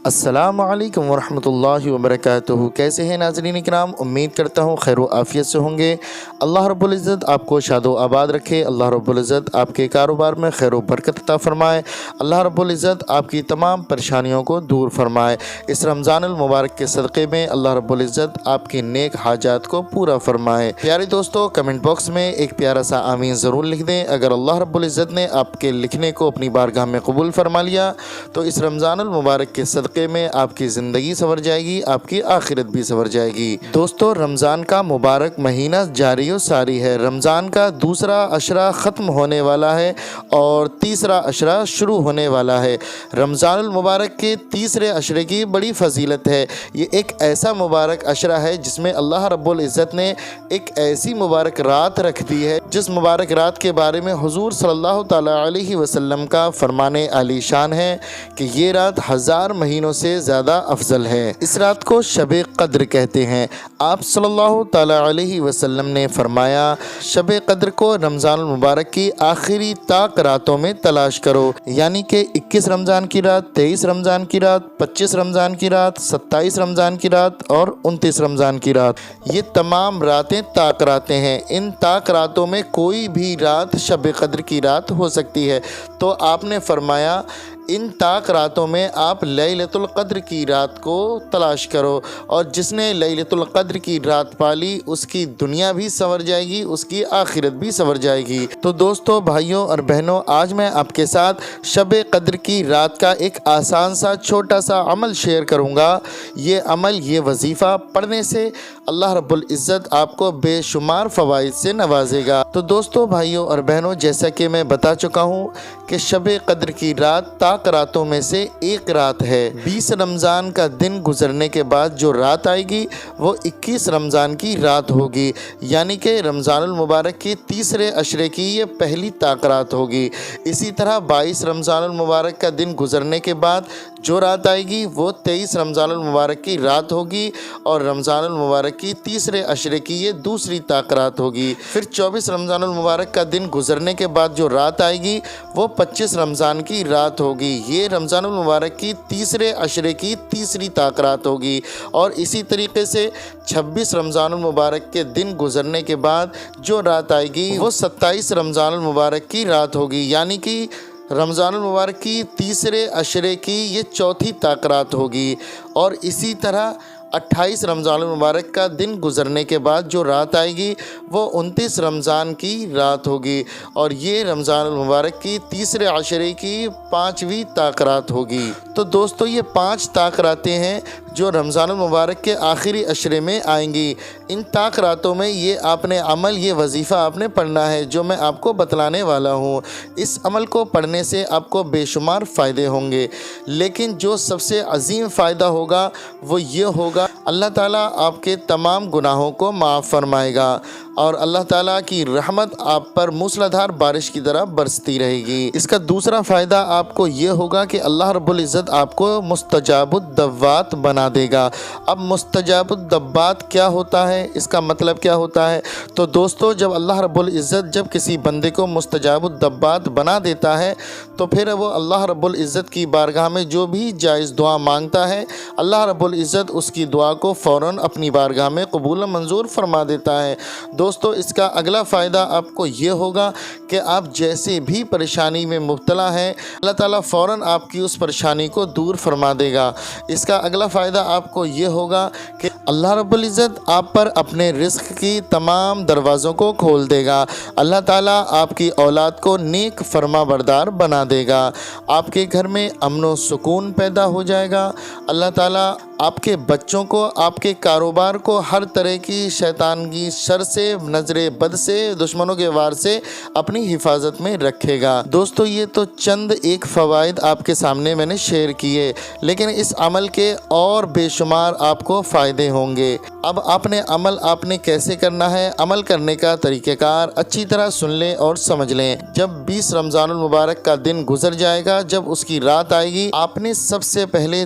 السلام علیکم ورحمۃ اللہ وبرکاتہ۔ کیسے ہیں ناظرین کرام؟ امید کرتا ہوں خیر و عافیت سے ہوں گے۔ اللہ رب العزت آپ کو شاد و آباد رکھے۔ اللہ رب العزت آپ کے کاروبار میں خیر و برکت عطا فرمائے۔ اللہ رب العزت آپ کی تمام پریشانیوں کو دور فرمائے۔ اس رمضان المبارک کے صدقے میں اللہ رب العزت آپ کی نیک حاجات کو پورا فرمائے۔ پیارے دوستو، کمنٹ باکس میں ایک پیارا سا آمین ضرور لکھ دیں۔ اگر اللہ رب العزت نے آپ کے لکھنے کو اپنی بارگاہ میں قبول فرما لیا تو اس رمضان المبارک کے صدقے میں آپ کی زندگی سنور جائے گی، آپ کی آخرت بھی سنور جائے گی۔ دوستو، رمضان کا مبارک مہینہ جاری و ساری ہے۔ رمضان کا دوسرا عشرہ ختم ہونے والا ہے اور تیسرا عشرہ شروع ہونے والا ہے۔ رمضان المبارک کے تیسرے عشرے کی بڑی فضیلت ہے۔ یہ ایک ایسا مبارک عشرہ ہے جس میں اللہ رب العزت نے ایک ایسی مبارک رات رکھ دی ہے جس مبارک رات کے بارے میں حضور صلی اللہ تعالی علیہ وسلم کا فرمان عالی شان ہے کہ یہ رات 1000 مہینوں سے زیادہ افضل ہے۔ اس رات کو شب قدر کہتے ہیں۔ آپ صلی اللہ تعالی علیہ وسلم نے فرمایا، شب قدر کو رمضان المبارک کی آخری طاق راتوں میں تلاش کرو، یعنی کہ 21 رمضان کی رات، 23 رمضان کی رات، 25 رمضان کی رات، 27 رمضان کی رات اور 29 رمضان کی رات۔ یہ تمام راتیں طاق راتیں ہیں۔ ان طاق راتوں میں کوئی بھی رات شب قدر کی رات ہو سکتی ہے۔ تو آپ نے فرمایا ان طاق راتوں میں آپ لیلۃ القدر کی رات کو تلاش کرو، اور جس نے لیلۃ القدر کی رات پالی اس کی دنیا بھی سنور جائے گی، اس کی آخرت بھی سنور جائے گی۔ تو دوستو، بھائیوں اور بہنوں، آج میں آپ کے ساتھ شب قدر کی رات کا ایک آسان سا چھوٹا سا عمل شیئر کروں گا۔ یہ عمل، یہ وظیفہ پڑھنے سے اللہ رب العزت آپ کو بے شمار فوائد سے نوازے گا۔ تو دوستو، بھائیوں اور بہنوں، جیسا کہ میں بتا چکا ہوں کہ شب قدر کی رات طاق راتوں میں سے ایک رات ہے۔ 20 رمضان کا دن گزرنے کے بعد جو رات آئے گی وہ 21 رمضان کی رات ہوگی، یعنی کہ رمضان المبارک کی تیسرے عشرے کی یہ پہلی طاق رات ہوگی۔ اسی طرح 22 رمضان المبارک کا دن گزرنے کے بعد جو رات آئے گی وہ 23 رمضان المبارک کی رات ہوگی، اور رمضان المبارک کی تیسرے عشرے کی یہ دوسری طاق رات ہوگی۔ پھر 24 رمضان المبارک کا دن گزرنے کے بعد جو رات آئے گی وہ 25 رمضان کی رات ہوگی۔ یہ رمضان المبارک کی تیسرے عشرے کی تیسری طاق رات ہوگی، اور اسی طریقے سے 26 رمضان المبارک کے دن گزرنے کے بعد جو رات آئے گی وہ 27 رمضان المبارک کی رات ہوگی، یعنی کہ رمضان المبارک کی تیسرے عشرے کی یہ چوتھی طاق رات ہوگی۔ اور اسی طرح 28 رمضان المبارک کا دن گزرنے کے بعد جو رات آئے گی وہ 29 رمضان کی رات ہوگی، اور یہ رمضان المبارک کی تیسرے عشرے کی 5ویں طاق رات ہوگی۔ تو دوستو، یہ 5 طاق راتیں ہیں جو رمضان المبارک کے آخری عشرے میں آئیں گی۔ ان طاق راتوں میں یہ آپ نے عمل، یہ وظیفہ آپ نے پڑھنا ہے جو میں آپ کو بتلانے والا ہوں۔ اس عمل کو پڑھنے سے آپ کو بے شمار فائدے ہوں گے، لیکن جو سب سے عظیم فائدہ ہوگا وہ یہ ہوگا، اللہ تعالیٰ آپ کے تمام گناہوں کو معاف فرمائے گا، اور اللہ تعالیٰ کی رحمت آپ پر موسلادھار بارش کی طرح برستی رہے گی۔ اس کا دوسرا فائدہ آپ کو یہ ہوگا کہ اللہ رب العزت آپ کو مستجاب الدعوات بنا دے گا۔ اب مستجاب الدعوات کیا ہوتا ہے، اس کا مطلب کیا ہوتا ہے؟ تو دوستو، جب اللہ رب العزت جب کسی بندے کو مستجاب الدعوات بنا دیتا ہے تو پھر وہ اللہ رب العزت کی بارگاہ میں جو بھی جائز دعا مانگتا ہے، اللہ رب العزت اس کی دعا کو فوراً اپنی بارگاہ میں قبول و منظور فرما دیتا ہے۔ دوستو، اس کا اگلا فائدہ آپ کو یہ ہوگا کہ آپ جیسے بھی پریشانی میں مبتلا ہیں، اللہ تعالیٰ فوراً آپ کی اس پریشانی کو دور فرما دے گا۔ اس کا اگلا فائدہ آپ کو یہ ہوگا کہ اللہ رب العزت آپ پر اپنے رزق کی تمام دروازوں کو کھول دے گا۔ اللہ تعالیٰ آپ کی اولاد کو نیک فرما بردار بنا دے گا۔ آپ کے گھر میں امن و سکون پیدا ہو جائے گا۔ اللہ تعالیٰ آپ کے بچوں کو، آپ کے کاروبار کو ہر طرح کی شیطان کی شر سے، نظر بد سے، دشمنوں کے وار سے اپنی حفاظت میں رکھے گا۔ دوستو، یہ تو چند ایک فوائد آپ کے سامنے میں نے شیئر کیے، لیکن اس عمل کے اور بے شمار آپ کو فائدے ہوں گے۔ اب آپ نے کیسے کرنا ہے، عمل کرنے کا طریقہ کار اچھی طرح سن لیں اور سمجھ لیں۔ جب 20 رمضان المبارک کا دن گزر جائے گا، جب اس کی رات آئے گی، آپ نے سب سے پہلے